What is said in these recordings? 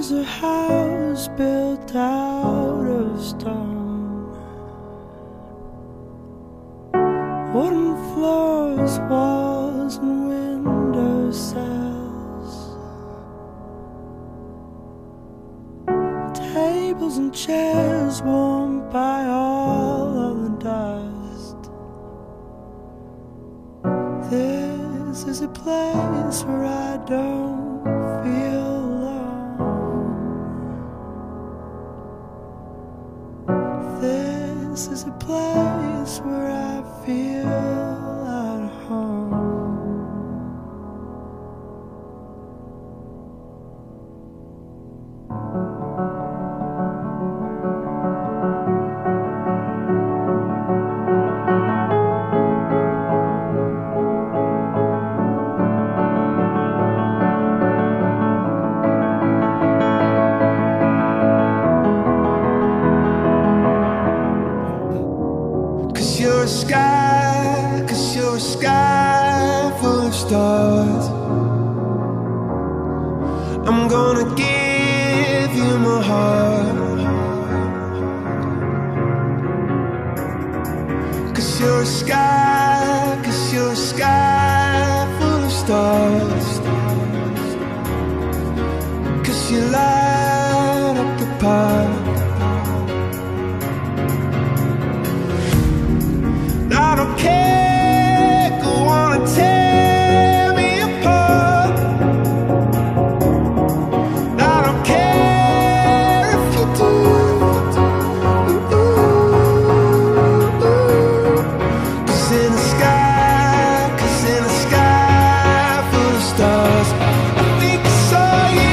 is a house built out of stone, wooden floors, walls and window sills, tables and chairs warmed by all of the dust. This is a place where I don't feel alone. This is a place where I feel at home. You're a sky full of stars. I'm gonna give you my heart. 'Cause you're a sky full of stars. 'Cause you light up the park. I don't care, go on and tear me apart. I don't care if you do. 'Cause in the sky full of stars, I think I saw you.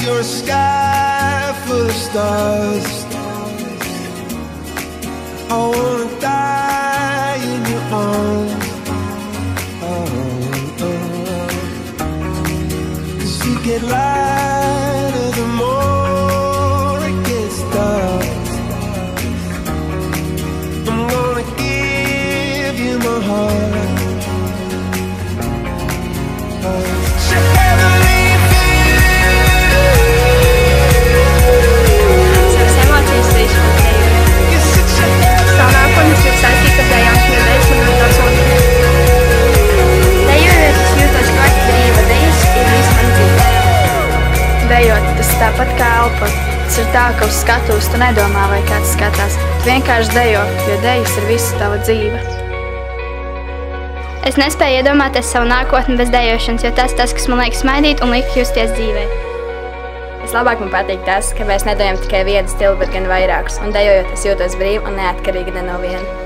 You're a sky full of stars. I wanna die in your arms. Oh. 'Cause you get lighter the more it gets dark. I'm gonna give you my heart. Tāpat kā elpa, tas ir tā, ka uz skatuves tu nedomā, vai kāds skatās. Tu vienkārši dejo, jo dejas ir visa tava dzīve. Es nespēju iedomāties savu nākotni bez dejošanas, jo tas, kas man liek smaidīt un liek justies dzīvē. Vislabāk man patīk tas, ka mēs nedejam tikai vienu stilu, bet gan vairākus, un dejojot es jūtos brīvi un neatkarīgi ne no viena.